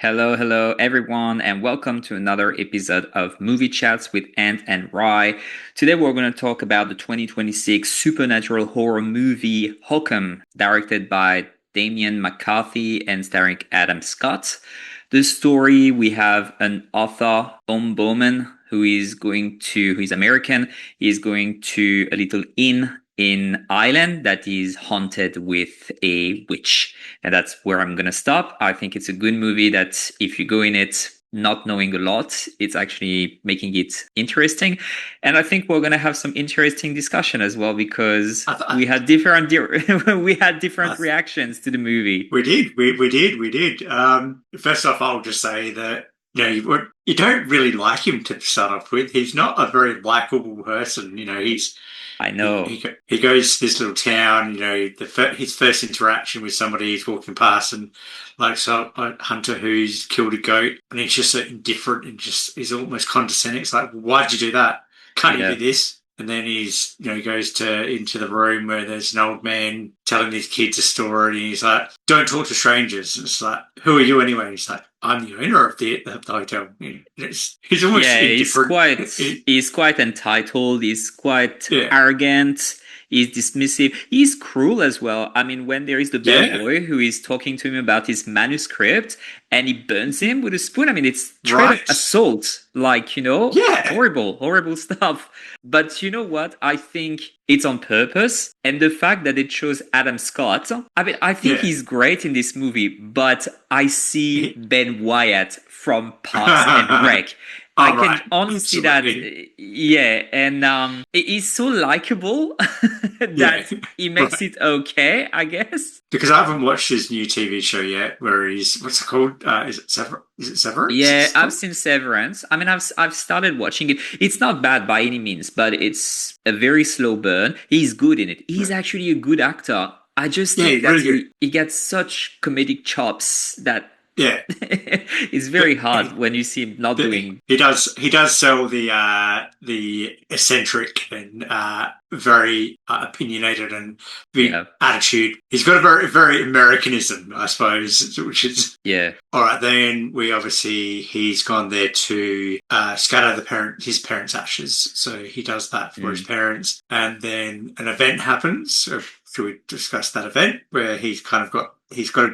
Hello, hello, everyone, and welcome to another episode of Movie Chats with Ant and Rye. Today, we're going to talk about the 2026 supernatural horror movie Hokum, directed by Damian McCarthy and starring Adam Scott. The story, we have an author, Bowman, who's American. He's going to a little inn in Ireland that is haunted with a witch. And that's where I'm going to stop. I think it's a good movie that if you go in it not knowing a lot, it's actually making it interesting. And I think we're going to have some interesting discussion as well because we had different we had different reactions to the movie. We did. First off, I'll just say that you don't really like him to start off with. He's not a very likable person. I know. He goes to this little town. His first interaction with somebody he's walking past, and like a hunter who's killed a goat, and he's just so indifferent and he's almost condescending. It's like, why'd you do that? Can't you do this? And then he goes into the room where there's an old man telling his kids a story, and he's like, "Don't talk to strangers." And it's like, "Who are you anyway?" And he's like, "I'm the owner of the hotel." He's almost indifferent. He's quite entitled. He's quite arrogant. He's dismissive. He's cruel as well. I mean, when there is the boy who is talking to him about his manuscript and he burns him with a spoon. I mean, it's straight up assault. Horrible stuff. But you know what? I think it's on purpose. And the fact that it shows Adam Scott, I mean, I think he's great in this movie, but I see Ben Wyatt from Parks and Rec. I can only see that, and he's so likable that he makes it okay, I guess. Because I haven't watched his new TV show yet, where what's it called? Is it Severance? Yeah, I've seen Severance. I mean, I've started watching it. It's not bad by any means, but it's a very slow burn. He's good in it. He's actually a good actor. I just think that he gets such comedic chops that it's very hard when you see him not doing. He does sell the eccentric and very opinionated and attitude. He's got a very Americanism, I suppose, which is all right. Then he's gone there to scatter his parents' ashes, so he does that for his parents, and then an event happens. So should we discuss that event where he's got a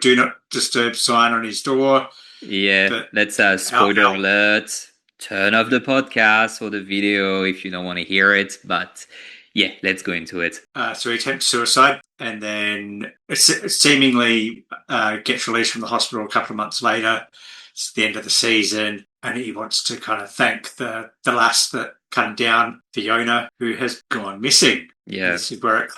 do not disturb sign on his door? Yeah, that's spoiler alert. Turn off the podcast or the video if you don't want to hear it. But yeah, let's go into it. So he attempts suicide and then seemingly gets released from the hospital a couple of months later. It's the end of the season, and he wants to kind of thank the lass that cut down, Fiona, who has gone missing. Yeah, this is where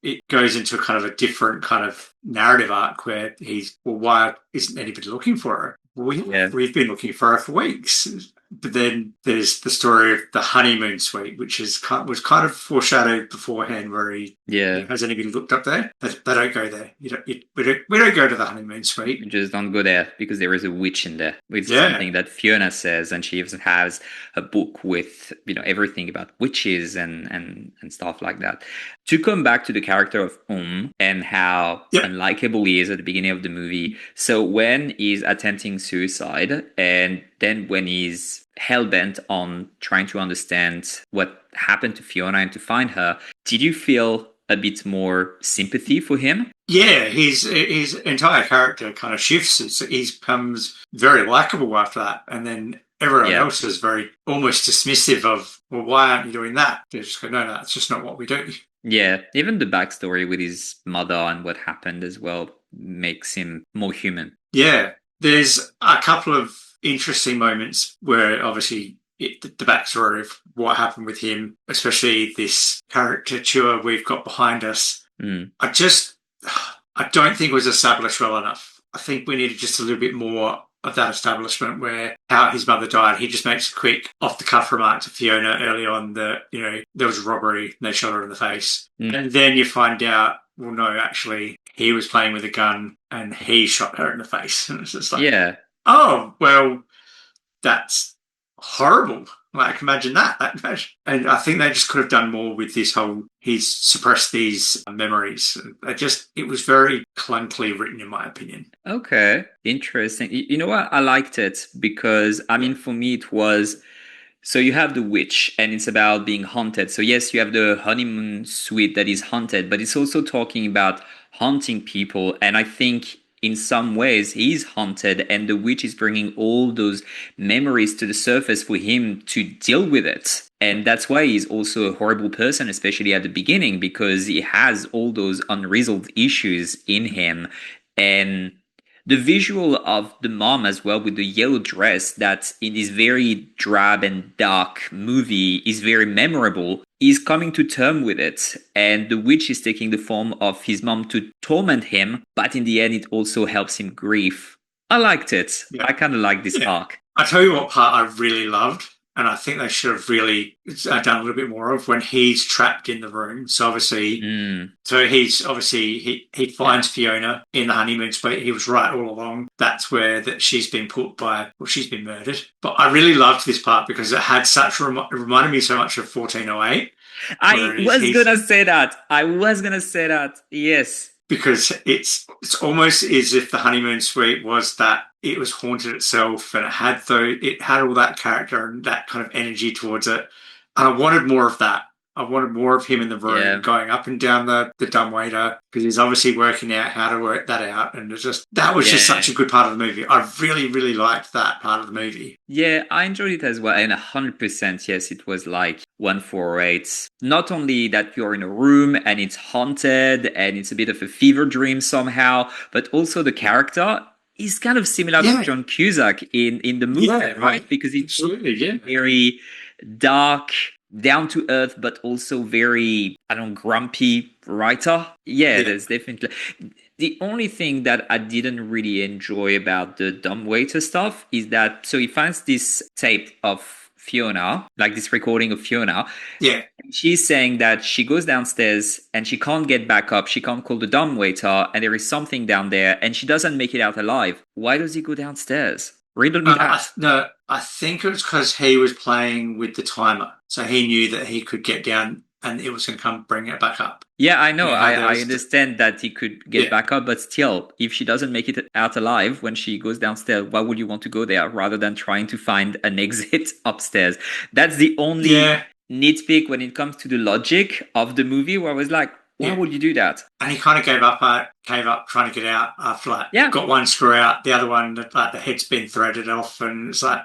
it goes into a kind of a different kind of narrative arc where why isn't anybody looking for her? Well, we've been looking for her for weeks. But then there's the story of the honeymoon suite, which was kind of foreshadowed beforehand, where has anybody looked up there? They don't go there. We don't go to the honeymoon suite. You just don't go there because there is a witch in there. Which is something that Fiona says, and she even has a book with everything about witches and stuff like that. To come back to the character of and how unlikable he is at the beginning of the movie. So when he's attempting suicide, and then when he's hell-bent on trying to understand what happened to Fiona and to find her, did you feel a bit more sympathy for him? Yeah, his entire character kind of shifts. He becomes very likable after that. And then everyone else is very almost dismissive of, well, why aren't you doing that? They just go, no, that's just not what we do. Yeah, even the backstory with his mother and what happened as well makes him more human. Yeah, there's a couple of interesting moments where obviously the backstory of what happened with him, especially this caricature we've got behind us, I don't think it was established well enough. I think we needed just a little bit more of that establishment where how his mother died. He just makes a quick off-the-cuff remark to Fiona early on that, there was a robbery and they shot her in the face. And then you find out, well, no, actually, he was playing with a gun and he shot her in the face. And it's just like, oh, well, that's horrible. Like, imagine that. And I think they just could have done more with this whole, he's suppressed these memories. It was very clunkily written, in my opinion. Okay, interesting. You know what? I liked it because, I Yeah. mean, for me, it was so you have the witch and it's about being haunted. So, yes, you have the honeymoon suite that is haunted, but it's also talking about haunting people. And I think in some ways he's haunted, and the witch is bringing all those memories to the surface for him to deal with it. And that's why he's also a horrible person, especially at the beginning, because he has all those unresolved issues in him. And the visual of the mom as well with the yellow dress that in this very drab and dark movie is very memorable is coming to term with it, and the witch is taking the form of his mom to torment him, but in the end it also helps him grieve. I liked it. Yeah. I kind of like this Yeah. arc. I tell you what part I really loved, and I think they should have really done a little bit more of when he's trapped in the room. So obviously, Mm, he yeah. finds Fiona in the honeymoon suite. He was right all along. That's where that she's been she's been murdered. But I really loved this part because it had it reminded me so much of 1408, I where was he's gonna say that. I was gonna say that. Yes. because it's almost as if the honeymoon suite was that it was haunted itself, and it had all that character and that kind of energy towards it. And I wanted more of that. I wanted more of him in the room Yeah. going up and down the dumbwaiter, because he's obviously working out how to work that out. And that was just such Yeah. a good part of the movie. I really, really liked that part of the movie. Yeah, I enjoyed it as well. And 100%, yes, it was like 148. Not only that you're in a room and it's haunted and it's a bit of a fever dream somehow, but also the character is kind of similar to Yeah. John Cusack in the movie, Yeah. right? Because it's Absolutely. Yeah. very dark, down to earth, but also very, I don't know, grumpy writer. Yeah, Yeah. there's definitely. The only thing that I didn't really enjoy about the dumbwaiter stuff is that so he finds this tape of Fiona, like this recording of Fiona. Yeah. She's saying that she goes downstairs and she can't get back up. She can't call the dumbwaiter, and there is something down there, and she doesn't make it out alive. Why does he go downstairs? Riddle me that. No, I think it was because he was playing with the timer, so he knew that he could get down and it was going to come bring it back up. Yeah, I know. You know how I understand that he could get yeah, back up, but still, if she doesn't make it out alive when she goes downstairs, why would you want to go there rather than trying to find an exit upstairs? That's the only yeah, nitpick when it comes to the logic of the movie, where I was like, why yeah. would you do that? And he kind of gave up trying to get out after like Yeah, got one screw out, the other one like the head's been threaded off, and it's like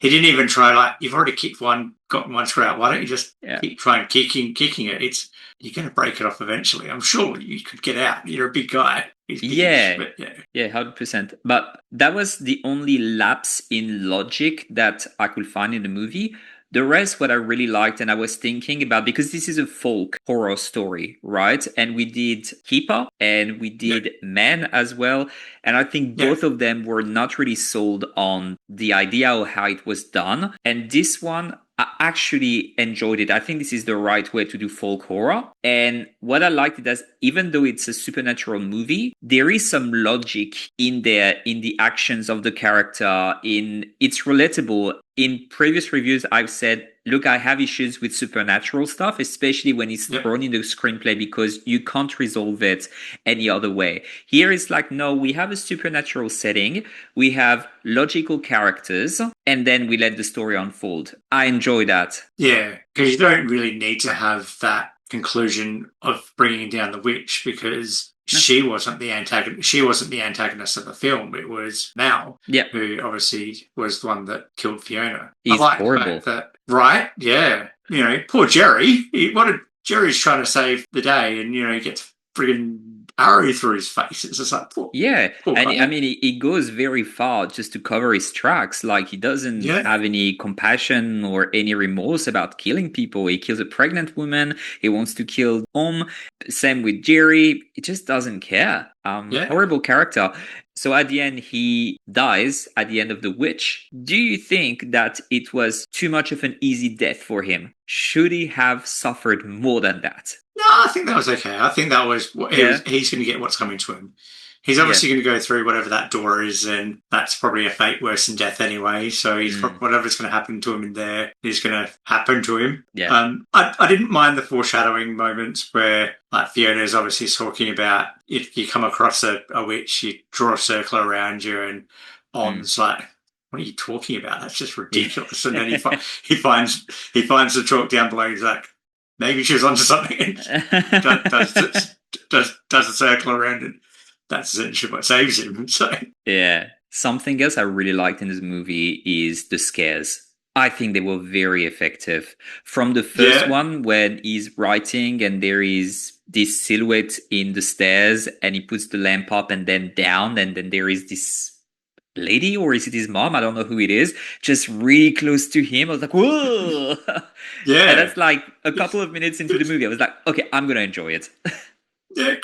he didn't even try. Like you've already kicked one, got one screw out. Why don't you just yeah. keep trying kicking it? You're going to break it off eventually. I'm sure you could get out. You're a big guy. He's big-ish, Yeah, but yeah. yeah, 100%. But that was the only lapse in logic that I could find in the movie. The rest, what I really liked, and I was thinking about, because this is a folk horror story, right? And we did Keeper and we Yeah, did Man as well. And I think yeah, both of them were not really sold on the idea of how it was done. And this one, I actually enjoyed it. I think this is the right way to do folk horror. And what I liked it as, even though it's a supernatural movie, there is some logic in there in the actions of the character. It's relatable. In previous reviews, I've said, look, I have issues with supernatural stuff, especially when it's yeah. thrown in the screenplay because you can't resolve it any other way. Here it's like, no, we have a supernatural setting, we have logical characters, and then we let the story unfold. I enjoy that. Yeah, because you don't really need to have that conclusion of bringing down the witch, because she wasn't the antagonist. She wasn't the antagonist of the film. It was Mal, Yeah, who obviously was the one that killed Fiona. I he's like the horrible. fact that, right? Yeah, poor Jerry. Jerry's trying to save the day, and he gets friggin' arrow through his face. It's just like, Yeah, poor and I guy. mean, he goes very far just to cover his tracks. Like, he doesn't Yeah, have any compassion or any remorse about killing people. He kills a pregnant woman. He wants to kill Same with Jerry. He just doesn't care. yeah. Horrible character. So at the end, he dies at the end of The Witch. Do you think that it was too much of an easy death for him? Should he have suffered more than that? No, I think that was okay. I think that was Yeah. he's going to get what's coming to him. he's Yeah. obviously going to go through whatever that door is, and that's probably a fate worse than death anyway. So whatever's going to happen to him in there is going to happen to him. Yeah. I didn't mind the foreshadowing moments where, like, Fiona's obviously talking about if you come across a witch, you draw a circle around you, and On's like, what are you talking about? That's just ridiculous. And then he finds the chalk down below. He's like, maybe she was onto something. And does a circle around it. That's essentially what saves him. So Yeah. Something else I really liked in this movie is the scares. I think they were very effective. From the first one, when he's writing and there is this silhouette in the stairs and he puts the lamp up and then down, and then there is this lady, or is it his mom? I don't know who it is, just really close to him. I was like, whoa. And that's like a couple of minutes into the movie. I was like, okay, I'm going to enjoy it.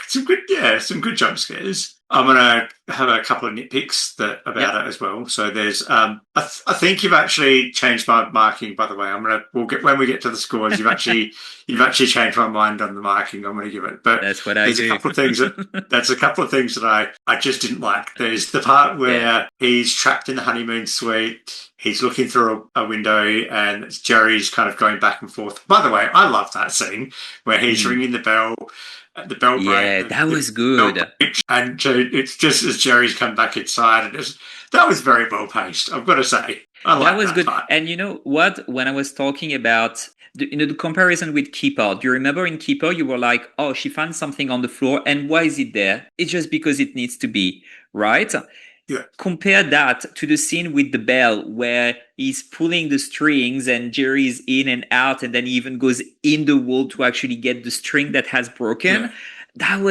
some good jump scares. I'm gonna have a couple of nitpicks about it as well. So there's, I think you've actually changed my marking. By the way, when we get to the scores. You've actually changed my mind on the marking. I'm gonna give it, but that's what I do. A couple of things that I just didn't like. There's the part where he's trapped in the honeymoon suite. He's looking through a window, and Jerry's kind of going back and forth. By the way, I love that scene where he's ringing the bell. The bell break. Yeah, that was good. And it's just as Jerry's come back inside, and that was very well paced. I've got to say, that was good. Part. And you know what? When I was talking about the comparison with Keeper, do you remember in Keeper you were like, "Oh, she found something on the floor, and why is it there? It's just because it needs to be, right?" Yeah. Compare that to the scene with the bell where he's pulling the strings and Jerry's in and out, and then he even goes in the wall to actually get the string that has broken. Yeah.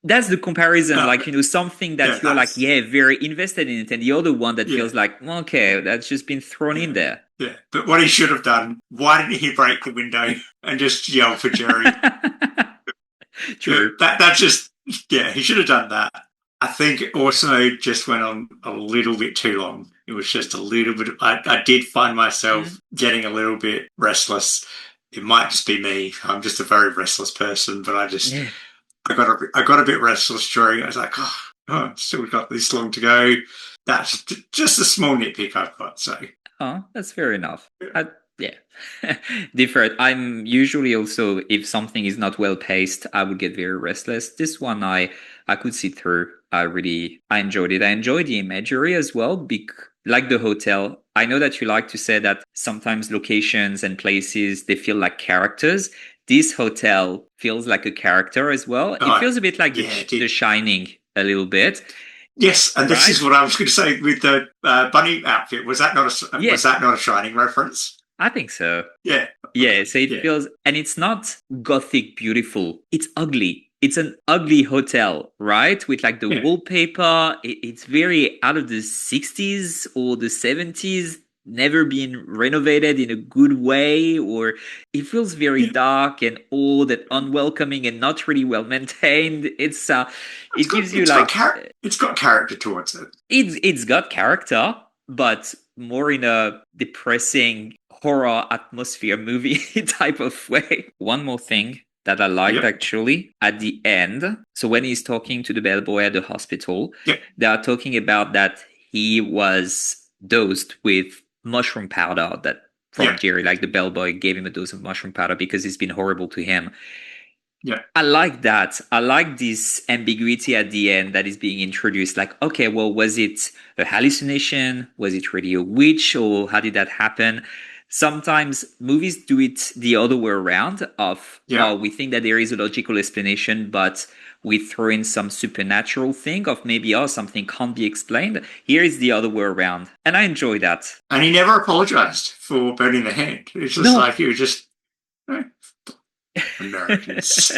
That's the comparison, something that you're like, very invested in it, and the other one that feels like, okay, that's just been thrown in there. Yeah, but what he should have done, why didn't he break the window and just yell for Jerry? True. That's just, he should have done that. I think it also just went on a little bit too long. It was just a little bit. I did find myself getting a little bit restless. It might just be me. I'm just a very restless person, but I got a bit restless during. I was like, still got this long to go. That's just a small nitpick I've got. So, that's fair enough. Different. I'm usually also, if something is not well paced, I would get very restless. This one I could see through. I enjoyed it. I enjoyed the imagery as well, like the hotel. I know that you like to say that sometimes locations and places, they feel like characters. This hotel feels like a character as well. It feels a bit like The Shining a little bit. Yes, and this is what I was going to say with the bunny outfit. Was that not a Shining reference? I think so. Yeah. Yeah, so it feels, and it's not gothic beautiful. It's ugly. It's an ugly hotel, right? With like the wallpaper. It's very out of the 60s or the 70s, never been renovated in a good way, or it feels very dark and old and unwelcoming and not really well maintained. It's got character towards it. It's got character, but more in a depressing horror atmosphere movie type of way. One more thing that I liked actually at the end. So when he's talking to the bellboy at the hospital, they are talking about that he was dosed with mushroom powder that from Jerry, like the bellboy gave him a dose of mushroom powder because it's been horrible to him. Yeah. I like that. I like this ambiguity at the end that is being introduced. Like, okay, well, was it a hallucination? Was it really a witch? Or how did that happen? Sometimes movies do it the other way around of, we think that there is a logical explanation, but we throw in some supernatural thing of maybe, something can't be explained. Here is the other way around. And I enjoy that. And he never apologized for burning the hand. It's just like he was just... Americans.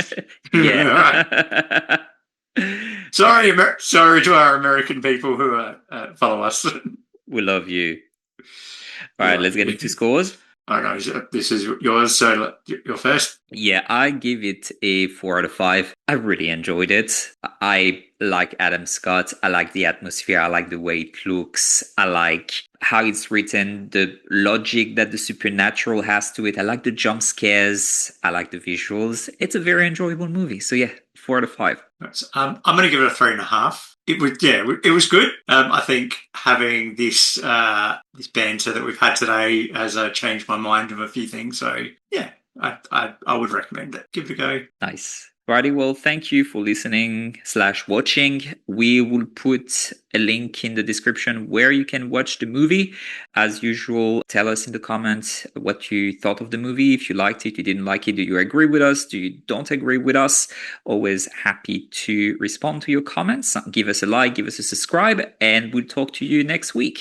Sorry to our American people who follow us. We love you. All right, let's get into scores. I don't know. This is yours, so you're first. Yeah, I give it a 4 out of 5. I really enjoyed it. I like Adam Scott. I like the atmosphere. I like the way it looks. I like how it's written, the logic that the supernatural has to it. I like the jump scares. I like the visuals. It's a very enjoyable movie. So yeah, 4 out of 5. I'm going to give it a 3.5. it was good. I think having this banter that we've had today has changed my mind of a few things. So yeah, I would recommend it. Give it a go. Nice. Righty, well, thank you for listening/watching. We will put a link in the description where you can watch the movie. As usual, tell us in the comments what you thought of the movie. If you liked it, you didn't like it, do you agree with us? Do you don't agree with us? Always happy to respond to your comments. Give us a like, give us a subscribe, and we'll talk to you next week.